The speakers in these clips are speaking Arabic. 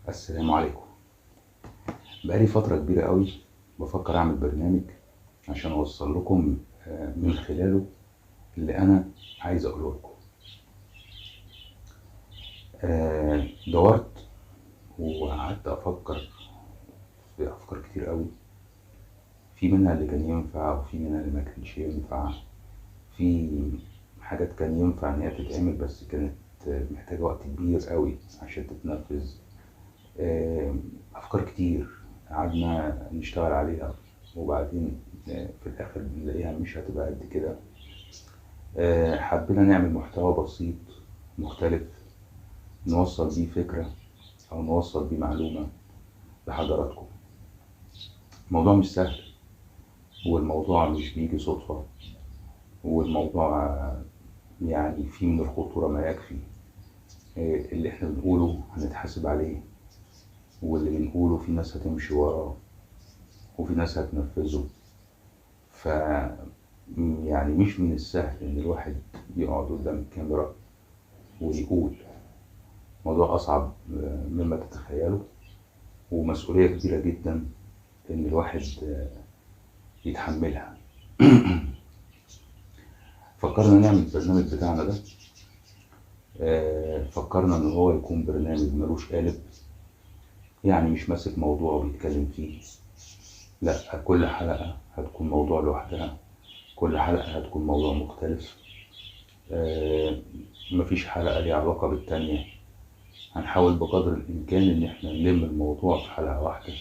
السلام عليكم. بقالي فترة كبيرة قوي بفكر اعمل برنامج عشان اوصل لكم من خلاله اللي انا عايز اقوله لكم. دورت وقعدت افكر في افكار كتير قوي، في منها اللي كان ينفع وفي منها اللي ما كانش ينفع، في حاجات كان ينفع ان هي تتعمل بس كانت محتاجة وقت كبير قوي عشان تتنفذ. افكار كتير قعدنا نشتغل عليها وبعدين في الاخر بنلاقيها مش هتبقى قد كده. حبينا نعمل محتوى بسيط مختلف نوصل بيه فكرة او نوصل بيه معلومة لحضراتكم. الموضوع مش سهل والموضوع مش بيجي صدفة، والموضوع يعني فيه من الخطورة ما يكفي. اللي احنا بنقوله هنتحاسب عليه، واللي بنقوله في ناس هتمشي وراه وفي ناس هتنفذه. ف يعني مش من السهل ان الواحد يقعد قدام الكاميرا ويقول. موضوع اصعب مما تتخيلوا، ومسؤولية كبيرة جدا ان الواحد يتحملها. فكرنا نعمل البرنامج بتاعنا ده، فكرنا ان هو يكون برنامج ملوش قالب، يعني مش ماسك موضوع بيتكلم فيه، لا، كل حلقة هتكون موضوع لوحدها، كل حلقة هتكون موضوع مختلف. مفيش حلقة ليها علاقة بالتانية. هنحاول بقدر الإمكان إن احنا نلم الموضوع في حلقة واحدة،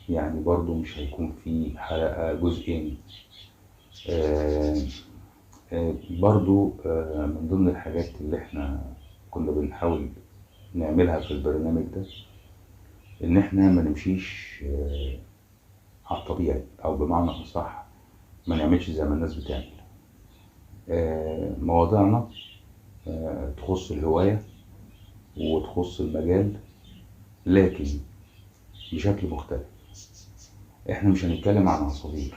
يعني برضو مش هيكون في حلقة جزئين. برضو من ضمن الحاجات اللي احنا كنا بنحاول نعملها في البرنامج ده إن احنا ما نمشيش على الطبيعي، أو بمعنى أصح ما نعملش زي ما الناس بتعمل. مواضيعنا تخص الهواية وتخص المجال، لكن بشكل مختلف. احنا مش هنتكلم عن عصافير،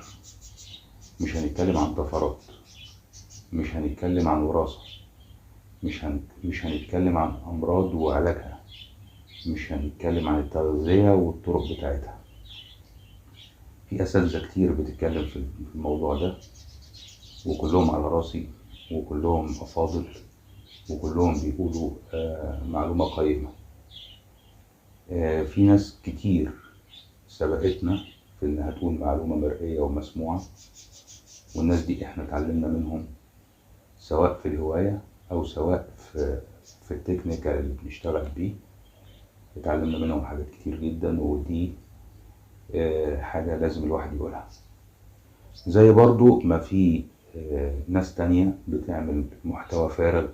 مش هنتكلم عن طفرات، مش هنتكلم عن وراثة، مش هنتكلم عن أمراض وعلاجها، مش هنتكلم عن التغذية والطرق بتاعتها. في أساتذة كتير بتتكلم في الموضوع ده، وكلهم على راسي، وكلهم أفاضل، وكلهم بيقولوا معلومة قيمة. في ناس كتير سبقتنا في إنها تقول معلومة مرئية ومسموعة، والناس دي إحنا اتعلمنا منهم، سواء في الهواية أو سواء في التكنيكال اللي بنشتغل بيه. اتعلمنا منهم حاجات كتير جدا، ودي حاجة لازم الواحد يقولها. زي برضو ما في ناس تانية بتعمل محتوى فارغ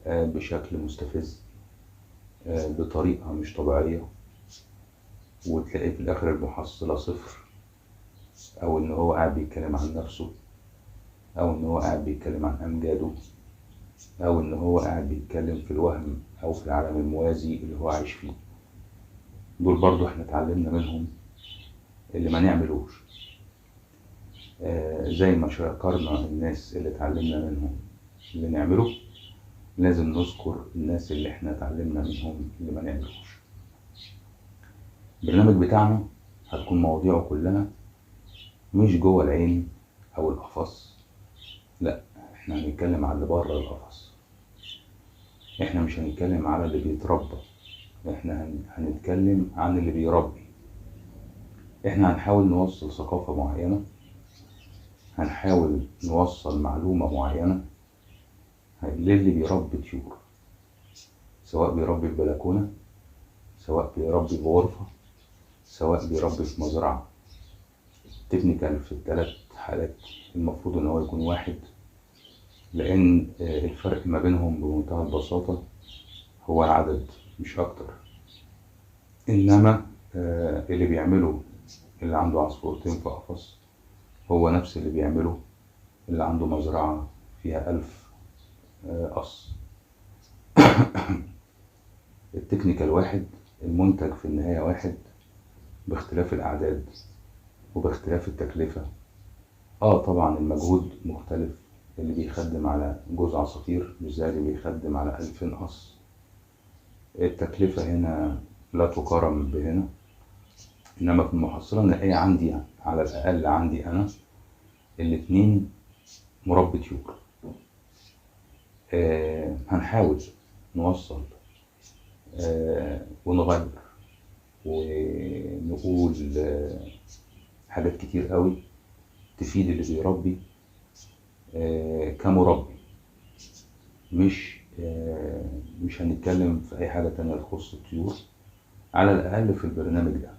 بشكل مستفز بطريقة مش طبيعية، وتلاقي في الآخر المحصلة صفر، أو إن هو قاعد بيتكلم عن نفسه، أو إن هو قاعد بيتكلم عن أمجاده، أو إن هو قاعد بيتكلم في الوهم أو في العالم الموازي اللي هو عايش فيه. دول برضو إحنا اتعلمنا منهم اللي ما نعملوش. زي ما شكرنا الناس اللي اتعلمنا منهم اللي نعمله، لازم نذكر الناس اللي احنا اتعلمنا منهم اللي ما نعملوش. البرنامج بتاعنا هتكون مواضيعه كلها مش جوه العين او القفص، لا، احنا هنتكلم على اللي بره القفص. احنا مش هنتكلم على اللي بيتربى، احنا هنتكلم عن اللي بيربي. احنا هنحاول نوصل ثقافة معينة، هنحاول نوصل معلومة معينة للي بيربي طيور، سواء بيربي في بلكونة، سواء بيربي في غرفة، سواء بيربي في مزرعة. تكنيكال في الثلاث حالات المفروض ان هو يكون واحد، لان الفرق ما بينهم بمنتهى البساطة هو العدد مش اكتر. انما اللي بيعمله اللي عنده عصفورتين في قفص هو نفس اللي بيعمله اللي عنده مزرعة فيها 1000 قص. التكنيكال واحد، المنتج في النهاية واحد، باختلاف الأعداد وباختلاف التكلفة. طبعا المجهود مختلف، اللي بيخدم على جوز عصافير مش زي اللي بيخدم على 2000 قص. التكلفة هنا لا تقارن بهنا، إنما في المحصلة النهائية عندي على الأقل عندي أنا الاتنين مربي طيور. هنحاول نوصل ونغير ونقول حاجات كتير قوي تفيد اللي بيربي كمربي. مش هنتكلم في اي حاجة تانية تخص الطيور على الاقل في البرنامج ده.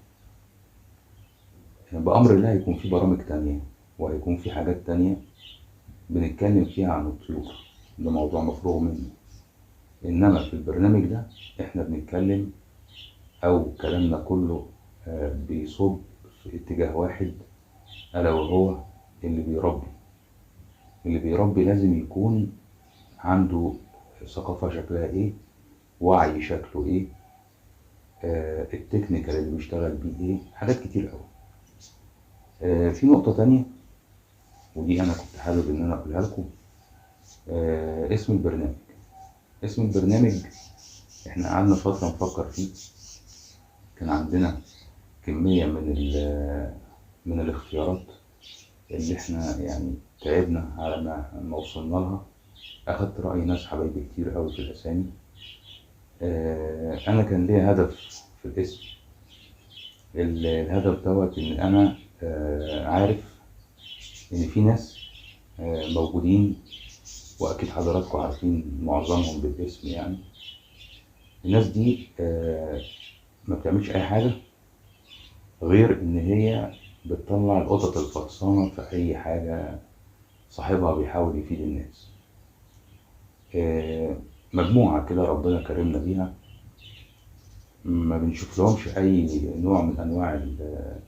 بأمر الله هيكون في برامج تانية وهيكون في حاجات تانية بنتكلم فيها عن الطيور، ده موضوع مفروغ منه. انما في البرنامج ده احنا بنتكلم او كلامنا كله بيصب في اتجاه واحد، الا وهو اللي بيربي لازم يكون عنده ثقافة شكلها ايه، وعي شكله ايه، التكنيكال اللي بيشتغل بيه ايه، حاجات كتير قوي. في نقطة تانية ودي انا كنت حابب ان انا اقولها لكم. اسم البرنامج احنا قعدنا فترة نفكر فيه. كان عندنا كمية من الاختيارات اللي احنا يعني تعبنا على ما وصلنا لها. اخدت رأي ناس حبايبي كتير قوي في الاسامي. انا كان ليا هدف في الاسم. الهدف دوت ان انا عارف ان في ناس موجودين، واكيد حضراتكم عارفين معظمهم بالاسم. يعني الناس دي ما بتعملش اي حاجة غير ان هي بتطلع القطط الفطسانة في اي حاجة صاحبها بيحاول يفيد الناس. مجموعة كده ربنا كرمنا بيها، ما بنشوف لهمش اي نوع من انواع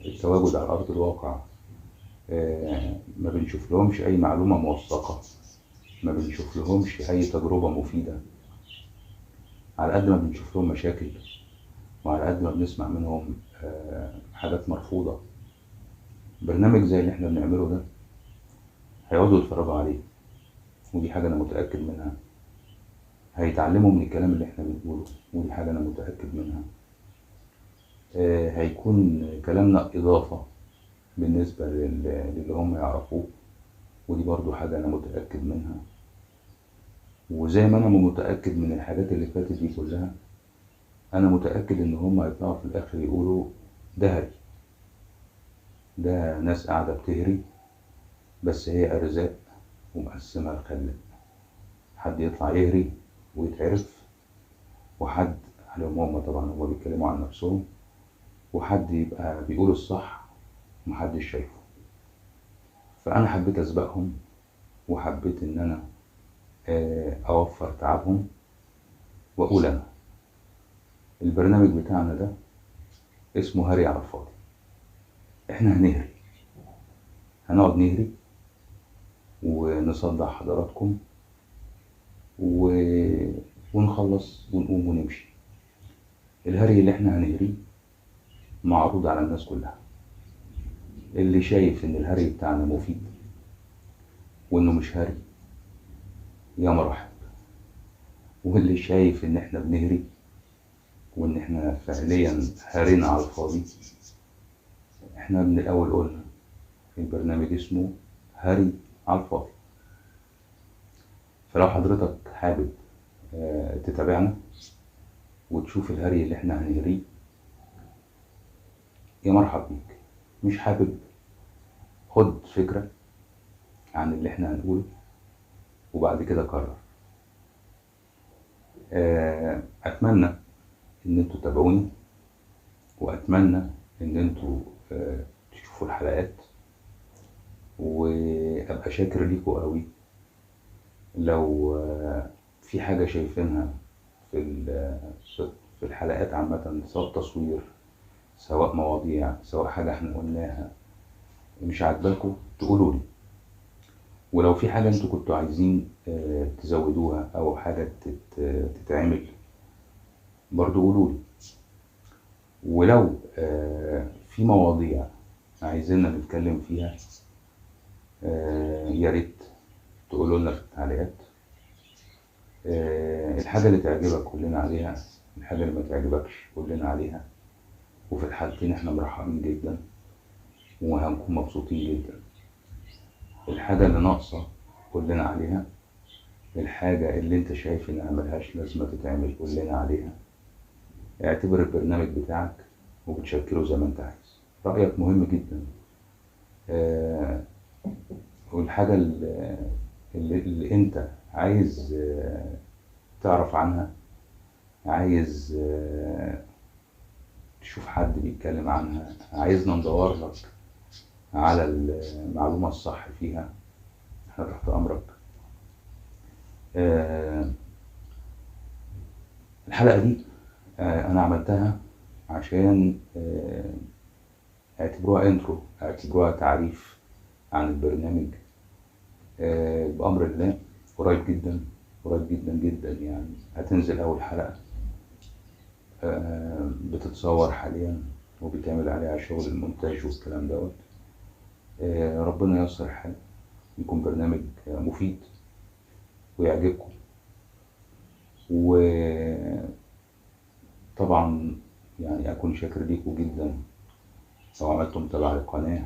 التواجد على ارض الواقع. ما بنشوف لهمش اي معلومة موثقة، ما بنشوف لهمش اي تجربة مفيدة. على قد ما بنشوف لهم مشاكل، وعلى قد ما بنسمع منهم حاجات مرفوضة. برنامج زي اللي احنا بنعمله ده هيقعدوا يتفرجوا عليه، ودي حاجة انا متأكد منها. هيتعلموا من الكلام اللي احنا بنقوله، ودي حاجة انا متأكد منها. هيكون كلامنا اضافة بالنسبة للي هم يعرفوه، ودي برضو حاجة انا متأكد منها. وزي ما انا متأكد من الحاجات اللي فاتت دي كلها، انا متأكد ان هم هيطلعوا في الاخر يقولوا ده هري، ده ناس قاعدة بتهري، بس هي ارزاق ومقسمة الخلاق. حد يطلع يهري ويتعرف، وحد عليهم هم طبعا هم بيتكلموا عن نفسهم، وحد يبقى بيقول الصح ومحدش شايفه. فانا حبيت اسبقهم، وحبيت ان انا اوفر تعبهم، واقول انا البرنامج بتاعنا ده اسمه هري على الفاضي. احنا هنقعد نهري ونصدع حضراتكم ونخلص ونقوم ونمشي. الهري اللي احنا هنهريه معروض على الناس كلها. اللي شايف ان الهري بتاعنا مفيد وانه مش هري يا مرحب، واللي شايف ان احنا بنهري وان احنا فعليا هرينا على الفاضي، احنا من الاول قلنا البرنامج اسمه هري على الفاضي. فلو حضرتك حابب تتابعنا وتشوف الهري اللي احنا هنهريه، يا مرحب بيك. مش حابب، خد فكرة عن اللي احنا هنقوله وبعد كده قرر. اتمنى ان انتوا تتابعوني، واتمنى ان انتوا تشوفوا الحلقات. وأبقى شاكر ليكوا قوي لو في حاجة شايفينها في في الحلقات عامة، سواء تصوير، سواء مواضيع، سواء حاجة احنا قلناها مش عاجباكوا تقولوا لي. ولو في حاجة انتوا كنتوا عايزين تزودوها او حاجة تتعمل برضو قولوا لي. ولو في مواضيع عايزيننا نتكلم فيها يا ريت تقولوا لنا في التعليقات. الحاجة اللي تعجبك قول لنا عليها، الحاجة اللي ما تعجبكش قول لنا عليها، وفي الحالتين احنا مرحبين جدا وهنكون مبسوطين جدا. الحاجة اللي ناقصة قول لنا عليها، الحاجة اللي انت شايف انها ملهاش لازمة تتعمل قول لنا عليها. اعتبر البرنامج بتاعك وبتشكله زي ما انت عايز، رأيك مهم جدا. والحاجة اللي انت عايز تعرف عنها، عايز تشوف حد بيتكلم عنها، عايزنا ندور لك على المعلومة الصح فيها، احنا تحت امرك. الحلقة دي انا عملتها عشان اعتبروها انترو، اعتبروها تعريف عن البرنامج. بأمر الله قريب جدا، قريب جدا جدا يعني هتنزل أول حلقة. بتتصور حاليا وبيتعمل عليها شغل المونتاج والكلام دوت. ربنا ييسر الحال، يكون برنامج مفيد ويعجبكم. وطبعا يعني أكون شاكر ليكم جدا لو عملتوا متابعة للقناة،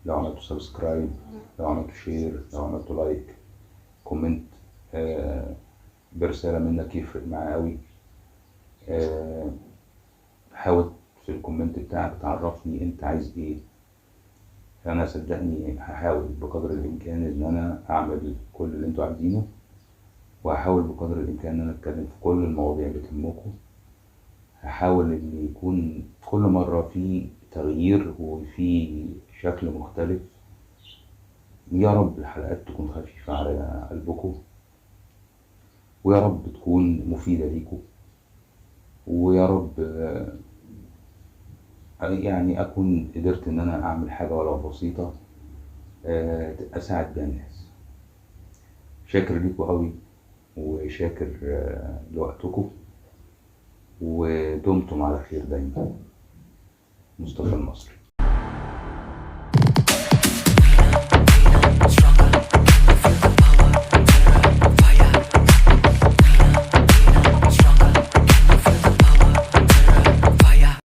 لو عملتوا سبسكرايب، لو عملتوا شير، لو عملتوا لايك، كومنت برسالة منك يفرق معايا قوي. حاول في الكومنت بتاعك تعرفني انت عايز ايه. انا صدقني هحاول بقدر الامكان ان انا اعمل كل اللي انتوا عايزينه، وهحاول بقدر الامكان ان انا اتكلم في كل المواضيع اللي تهمكم. هحاول ان يكون كل مرة في تغيير وفي شكل مختلف. يا رب الحلقات تكون خفيفة على قلبكم، ويا رب تكون مفيدة ليكم، ويا رب يعني أكون قدرت إن أنا أعمل حاجة ولو بسيطة أساعد بيها الناس. شاكر ليكوا قوي، وشاكر لوقتكم، ودمتم على خير دايما. مصطفى المصري.